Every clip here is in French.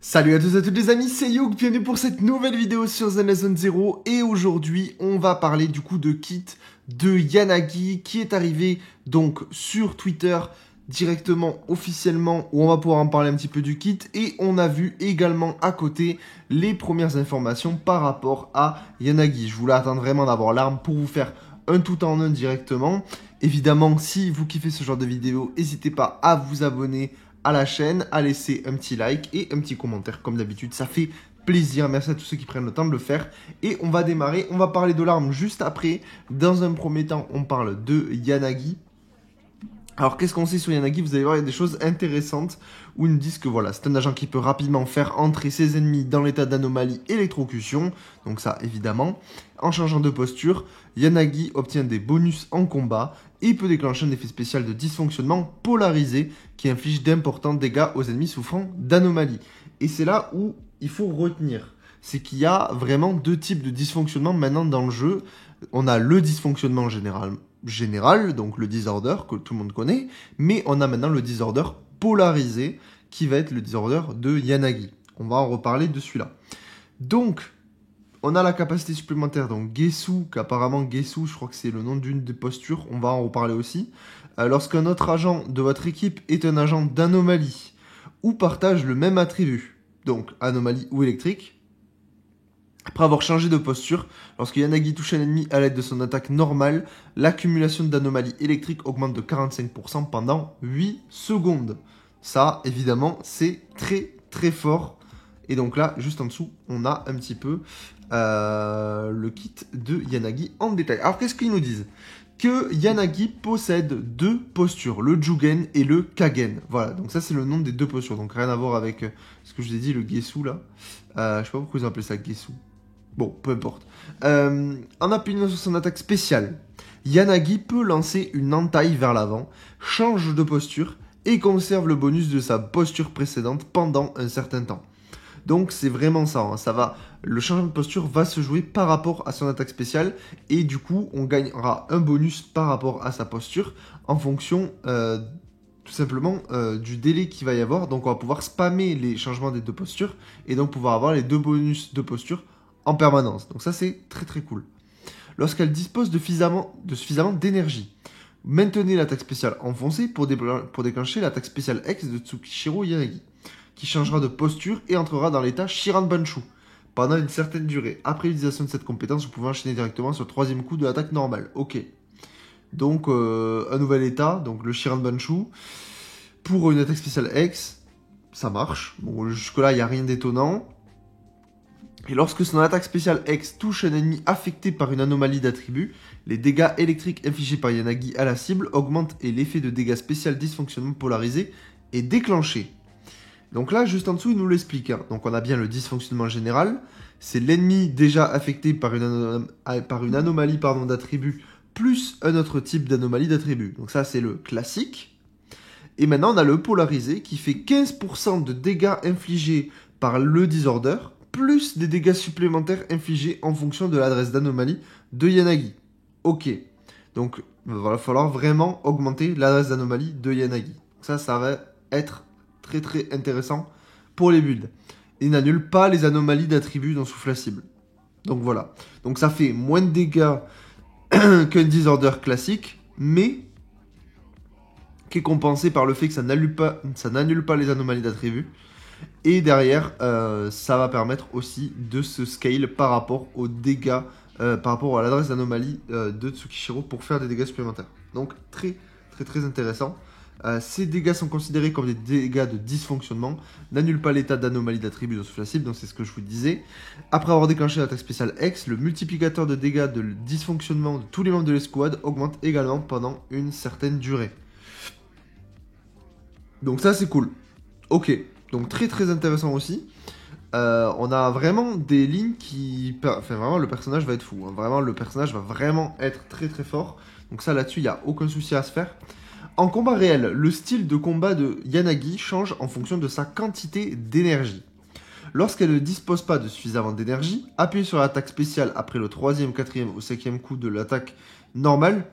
Salut à tous et à toutes les amis, c'est Youk, bienvenue pour cette nouvelle vidéo sur Zenless Zero. Et aujourd'hui, on va parler du coup de kit de Yanagi qui est arrivé donc sur Twitter directement, officiellement, où on va pouvoir en parler un petit peu du kit. Et on a vu également à côté les premières informations par rapport à Yanagi. Je voulais attendre vraiment d'avoir l'arme pour vous faire un tout en un directement. Évidemment, si vous kiffez ce genre de vidéo, n'hésitez pas à vous abonner à la chaîne, à laisser un petit like et un petit commentaire comme d'habitude, ça fait plaisir. Merci à tous ceux qui prennent le temps de le faire. Et on va démarrer, on va parler de l'arme juste après. Dans un premier temps, on parle de Yanagi. Alors qu'est-ce qu'on sait sur Yanagi? Vous allez voir, il y a des choses intéressantes où ils nous disent que voilà, c'est un agent qui peut rapidement faire entrer ses ennemis dans l'état d'anomalie électrocution. Donc ça, évidemment. En changeant de posture, Yanagi obtient des bonus en combat et peut déclencher un effet spécial de dysfonctionnement polarisé qui inflige d'importants dégâts aux ennemis souffrant d'anomalies. Et c'est là où il faut retenir. C'est qu'il y a vraiment deux types de dysfonctionnement maintenant dans le jeu. On a le dysfonctionnement général, donc le disorder que tout le monde connaît, mais on a maintenant le disorder polarisé qui va être le disorder de Yanagi. On va en reparler de celui-là. Donc, on a la capacité supplémentaire, donc Gesu, qu'apparemment Gesu, je crois que c'est le nom d'une des postures, on va en reparler aussi. Lorsqu'un autre agent de votre équipe est un agent d'anomalie ou partage le même attribut, donc anomalie ou électrique, après avoir changé de posture, lorsque Yanagi touche un ennemi à l'aide de son attaque normale, l'accumulation d'anomalies électriques augmente de 45% pendant 8 secondes. Ça, évidemment, c'est très très fort. Et donc là, juste en dessous, on a un petit peu le kit de Yanagi en détail. Alors, qu'est-ce qu'ils nous disent? Que Yanagi possède deux postures, le Jugen et le Kagen. Voilà, donc ça c'est le nom des deux postures. Donc rien à voir avec ce que je vous ai dit, le Gesu là. Je sais pas pourquoi ils ont appelé ça Gesu. Bon, peu importe. En appuyant sur son attaque spéciale, Yanagi peut lancer une entaille vers l'avant, change de posture et conserve le bonus de sa posture précédente pendant un certain temps. Donc c'est vraiment ça, hein. Le changement de posture va se jouer par rapport à son attaque spéciale et du coup on gagnera un bonus par rapport à sa posture en fonction tout simplement du délai qu'il va y avoir. Donc on va pouvoir spammer les changements des deux postures et donc pouvoir avoir les deux bonus de posture en permanence. Donc ça c'est très très cool. Lorsqu'elle dispose de suffisamment d'énergie, maintenez l'attaque spéciale enfoncée pour déclencher l'attaque spéciale X de Tsukishiro Yanagi, qui changera de posture et entrera dans l'état Shiranbanshu pendant une certaine durée. Après l'utilisation de cette compétence, vous pouvez enchaîner directement sur le troisième coup de l'attaque normale. Ok. Donc un nouvel état, donc le Shiranbanshu, pour une attaque spéciale X, ça marche. Bon, jusque-là, il n'y a rien d'étonnant. Et lorsque son attaque spéciale X touche un ennemi affecté par une anomalie d'attribut, les dégâts électriques infligés par Yanagi à la cible augmentent et l'effet de dégâts spécial dysfonctionnement polarisé est déclenché. Donc là, juste en dessous, il nous l'explique. Hein. Donc on a bien le dysfonctionnement général. C'est l'ennemi déjà affecté par une anomalie d'attribut plus un autre type d'anomalie d'attribut. Donc ça, c'est le classique. Et maintenant, on a le polarisé qui fait 15% de dégâts infligés par le disorder plus des dégâts supplémentaires infligés en fonction de l'adresse d'anomalie de Yanagi. Ok. Donc, il va falloir vraiment augmenter l'adresse d'anomalie de Yanagi. Ça va être très très intéressant pour les builds. Il n'annule pas les anomalies d'attributs dans souffle la cible. Donc voilà. Donc ça fait moins de dégâts qu'un disorder classique, mais qui est compensé par le fait que ça n'annule pas les anomalies d'attributs. Et derrière, ça va permettre aussi de se scale par rapport aux dégâts, par rapport à l'adresse d'anomalie de Tsukishiro pour faire des dégâts supplémentaires. Donc très très très intéressant. Ces dégâts sont considérés comme des dégâts de dysfonctionnement, n'annulent pas l'état d'anomalie d'attribut dans souffle la cible, donc c'est ce que je vous disais. Après avoir déclenché l'attaque spéciale X, le multiplicateur de dégâts de dysfonctionnement de tous les membres de l'escouade augmente également pendant une certaine durée. Donc ça c'est cool. Ok, donc très très intéressant aussi. On a vraiment des lignes qui... Enfin vraiment le personnage va être fou, hein. Vraiment le personnage va vraiment être très très fort. Donc ça là-dessus il n'y a aucun souci à se faire. En combat réel, le style de combat de Yanagi change en fonction de sa quantité d'énergie. Lorsqu'elle ne dispose pas de suffisamment d'énergie, appuyez sur l'attaque spéciale après le 3e, 4e ou 5e coup de l'attaque normale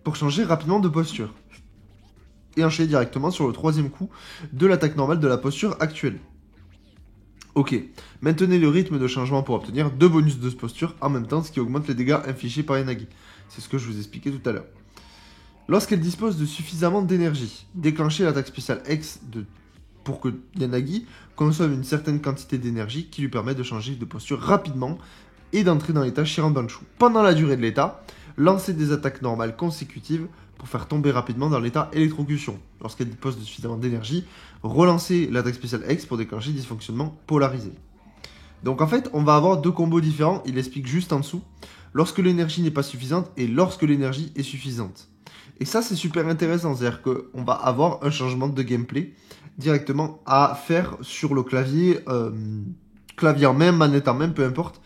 pour changer rapidement de posture. Et enchaîner directement sur le 3e coup de l'attaque normale de la posture actuelle. Ok, maintenez le rythme de changement pour obtenir 2 bonus de posture en même temps, ce qui augmente les dégâts infligés par Yanagi. C'est ce que je vous expliquais tout à l'heure. Lorsqu'elle dispose de suffisamment d'énergie, déclenchez l'attaque spéciale X pour que Yanagi consomme une certaine quantité d'énergie qui lui permet de changer de posture rapidement et d'entrer dans l'état Shiranbanshu. Pendant la durée de l'état, lancez des attaques normales consécutives pour faire tomber rapidement dans l'état électrocution. Lorsqu'elle dispose de suffisamment d'énergie, relancez l'attaque spéciale X pour déclencher dysfonctionnement polarisé. Donc en fait, on va avoir 2 combos différents, il explique juste en dessous, lorsque l'énergie n'est pas suffisante et lorsque l'énergie est suffisante. Et ça, c'est super intéressant, c'est-à-dire qu'on va avoir un changement de gameplay directement à faire sur le clavier, clavier en main, manette en main, peu importe,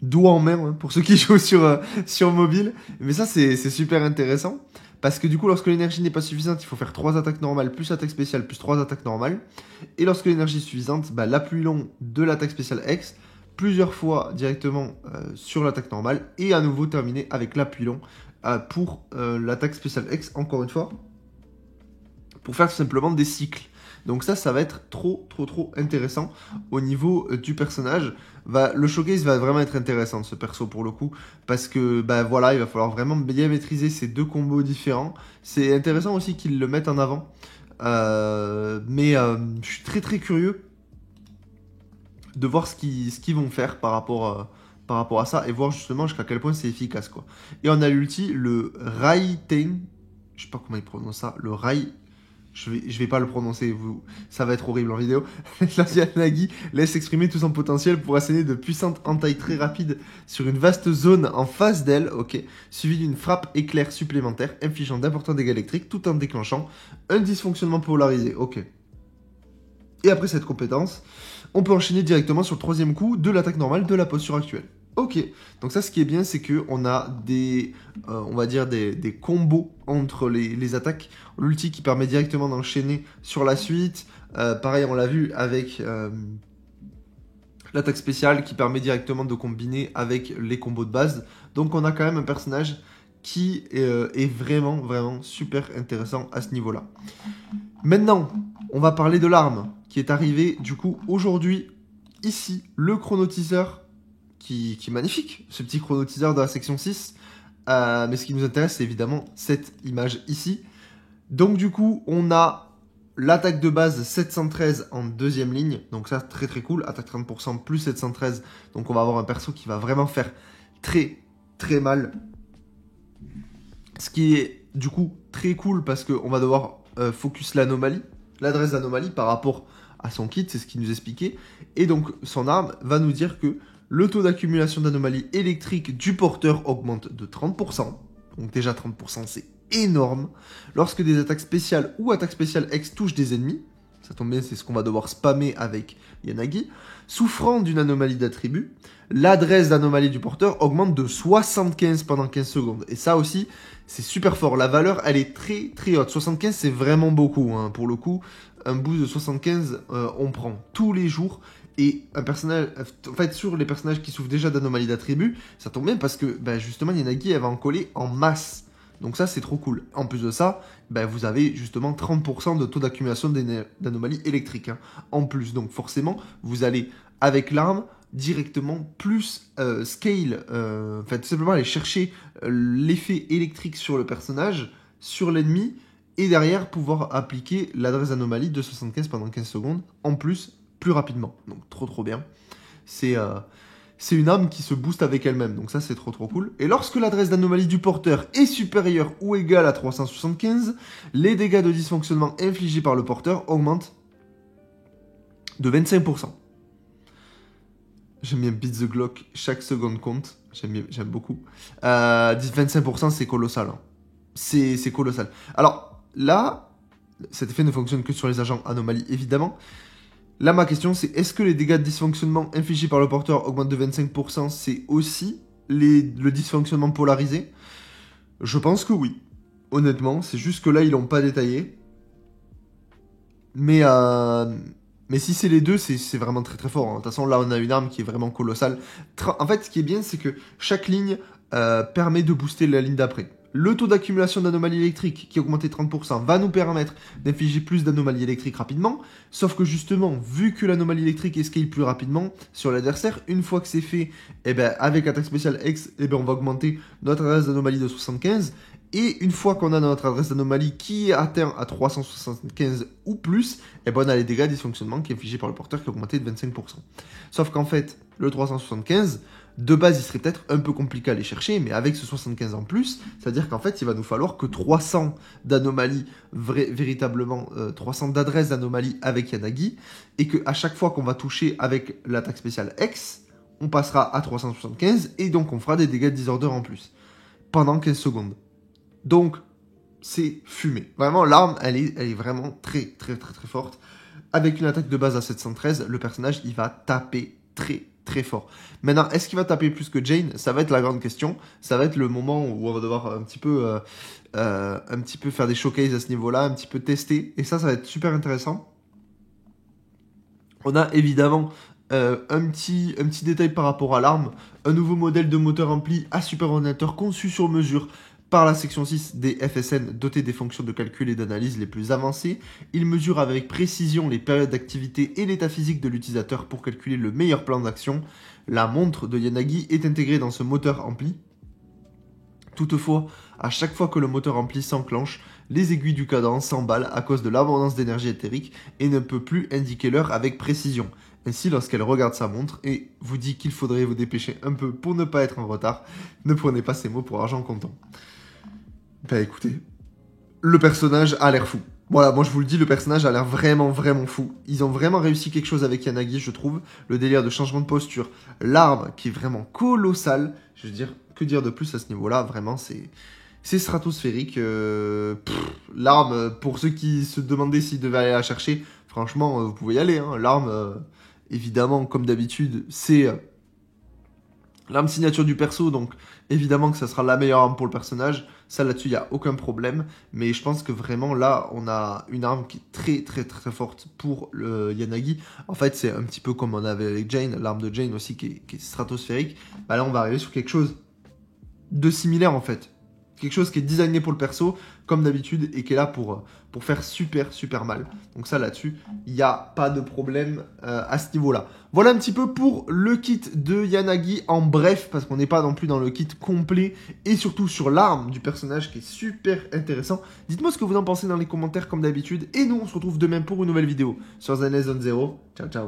doigt en main, hein, pour ceux qui jouent sur mobile. Mais ça, c'est super intéressant, parce que du coup, lorsque l'énergie n'est pas suffisante, il faut faire 3 attaques normales, plus attaque spéciale, plus 3 attaques normales. Et lorsque l'énergie est suffisante, bah, l'appui long de l'attaque spéciale X, plusieurs fois directement sur l'attaque normale, et à nouveau terminer avec l'appui long pour l'attaque spéciale X, encore une fois, pour faire tout simplement des cycles. Donc ça va être trop intéressant au niveau du personnage. Le showcase va vraiment être intéressant de ce perso pour le coup, parce que bah voilà, il va falloir vraiment bien maîtriser ces 2 combos différents. C'est intéressant aussi qu'ils le mettent en avant, mais je suis très curieux de voir ce qu'ils vont faire par rapport à ça, et voir justement jusqu'à quel point c'est efficace, quoi. Et on a l'ulti, le Raiten, je sais pas comment il prononce ça, le Rai, je vais pas le prononcer, ça va être horrible en vidéo. La Yanagi laisse exprimer tout son potentiel pour asséner de puissantes entailles très rapides sur une vaste zone en face d'elle, ok, suivie d'une frappe éclair supplémentaire, infligeant d'importants dégâts électriques tout en déclenchant un dysfonctionnement polarisé, ok. Et après cette compétence, on peut enchaîner directement sur le 3e coup de l'attaque normale de la posture actuelle. Ok, donc ça, ce qui est bien, c'est qu'on a des, on va dire des combos entre les attaques. L'ulti qui permet directement d'enchaîner sur la suite. Pareil, on l'a vu avec l'attaque spéciale qui permet directement de combiner avec les combos de base. Donc on a quand même un personnage qui est vraiment super intéressant à ce niveau-là. Maintenant, on va parler de l'arme qui est arrivée du coup aujourd'hui. Ici, le chronotiseur qui est magnifique, ce petit chronotiseur de la section 6. Mais ce qui nous intéresse, c'est évidemment cette image ici. Donc du coup, on a l'attaque de base 713 en 2e ligne. Donc ça, très cool. Attaque 30% plus 713. Donc on va avoir un perso qui va vraiment faire très mal. Ce qui est du coup très cool parce qu'on va devoir focus l'anomalie, l'adresse d'anomalie par rapport à son kit, c'est ce qu'il nous expliquait. Et donc son arme va nous dire que le taux d'accumulation d'anomalies électriques du porteur augmente de 30%. Donc déjà 30%, c'est énorme. Lorsque des attaques spéciales ou attaques spéciales X touchent des ennemis, ça tombe bien, c'est ce qu'on va devoir spammer avec Yanagi, souffrant d'une anomalie d'attribut, l'adresse d'anomalie du porteur augmente de 75 pendant 15 secondes. Et ça aussi, c'est super fort. La valeur, elle est très haute. 75, c'est vraiment beaucoup, hein. Pour le coup, un boost de 75, on prend tous les jours. Et un personnage, en fait, sur les personnages qui souffrent déjà d'anomalies d'attribut, ça tombe bien parce que bah, justement, Yanagi, elle va en coller en masse. Donc ça, c'est trop cool. En plus de ça, bah, vous avez justement 30% de taux d'accumulation d'anomalies électriques, hein, en plus. Donc forcément, vous allez, avec l'arme, directement plus scale, tout simplement aller chercher l'effet électrique sur le personnage, sur l'ennemi, et derrière pouvoir appliquer l'adresse d'anomalie de 75 pendant 15 secondes, en plus, plus rapidement. Donc trop bien. C'est une arme qui se booste avec elle-même, donc ça c'est trop cool. Et lorsque l'adresse d'anomalie du porteur est supérieure ou égale à 375, les dégâts de dysfonctionnement infligés par le porteur augmentent de 25%. J'aime bien Beat the Glock, chaque seconde compte, j'aime beaucoup. 25%, c'est colossal, hein. C'est colossal. Alors là, cet effet ne fonctionne que sur les agents anomalies, évidemment. Là, ma question, c'est est-ce que les dégâts de dysfonctionnement infligés par le porteur augmentent de 25%? C'est aussi le dysfonctionnement polarisé? Je pense que oui. Honnêtement, c'est juste que là, ils l'ont pas détaillé. Mais si c'est les deux, c'est vraiment très fort, hein. De toute façon, là, on a une arme qui est vraiment colossale. En fait, ce qui est bien, c'est que chaque ligne permet de booster la ligne d'après. Le taux d'accumulation d'anomalies électriques qui a augmenté de 30% va nous permettre d'infliger plus d'anomalies électriques rapidement. Sauf que justement, vu que l'anomalie électrique escale plus rapidement sur l'adversaire, une fois que c'est fait, eh ben, avec attaque spéciale X, eh ben, on va augmenter notre adresse d'anomalie de 75. Et une fois qu'on a notre adresse d'anomalie qui atteint à 375 ou plus, eh ben, on a les dégâts de dysfonctionnement qui est infligé par le porteur qui a augmenté de 25%. Sauf qu'en fait, le 375, de base, il serait peut-être un peu compliqué à aller chercher, mais avec ce 75 en plus, c'est-à-dire qu'en fait, il va nous falloir que 300 d'anomalies, véritablement 300 d'adresses d'anomalies avec Yanagi, et qu'à chaque fois qu'on va toucher avec l'attaque spéciale X, on passera à 375, et donc on fera des dégâts de disorder en plus, pendant 15 secondes. Donc, c'est fumé. Vraiment, l'arme, elle est vraiment très forte. Avec une attaque de base à 713, le personnage, il va taper très fort. Maintenant, est-ce qu'il va taper plus que Jane? Ça va être la grande question. Ça va être le moment où on va devoir un petit peu faire des showcases à ce niveau-là, un petit peu tester. Et ça va être super intéressant. On a évidemment un petit détail par rapport à l'arme. Un nouveau modèle de moteur ampli à super ordinateur conçu sur mesure par la section 6 des FSN, doté des fonctions de calcul et d'analyse les plus avancées. Il mesure avec précision les périodes d'activité et l'état physique de l'utilisateur pour calculer le meilleur plan d'action. La montre de Yanagi est intégrée dans ce moteur ampli. Toutefois, à chaque fois que le moteur ampli s'enclenche, les aiguilles du cadran s'emballent à cause de l'abondance d'énergie éthérique et ne peut plus indiquer l'heure avec précision. Ainsi, lorsqu'elle regarde sa montre et vous dit qu'il faudrait vous dépêcher un peu pour ne pas être en retard, ne prenez pas ces mots pour argent comptant. Bah écoutez, le personnage a l'air fou. Voilà, moi je vous le dis, le personnage a l'air vraiment fou. Ils ont vraiment réussi quelque chose avec Yanagi, je trouve. Le délire de changement de posture, l'arme qui est vraiment colossale. Je veux dire, que dire de plus à ce niveau-là? Vraiment, c'est stratosphérique. L'arme, pour ceux qui se demandaient s'ils devaient aller la chercher, franchement, vous pouvez y aller. Hein. L'arme, évidemment, comme d'habitude, c'est l'arme signature du perso, donc évidemment que ça sera la meilleure arme pour le personnage. Ça, là-dessus, il n'y a aucun problème. Mais je pense que vraiment, là, on a une arme qui est très forte pour le Yanagi. En fait, c'est un petit peu comme on avait avec Jane, l'arme de Jane aussi qui est stratosphérique. Bah là, on va arriver sur quelque chose de similaire, en fait. Quelque chose qui est designé pour le perso, comme d'habitude, et qui est là pour faire super mal. Donc ça, là-dessus, il n'y a pas de problème à ce niveau-là. Voilà un petit peu pour le kit de Yanagi en bref, parce qu'on n'est pas non plus dans le kit complet, et surtout sur l'arme du personnage qui est super intéressant. Dites-moi ce que vous en pensez dans les commentaires, comme d'habitude, et nous, on se retrouve demain pour une nouvelle vidéo sur Zenless Zone Zero. Ciao.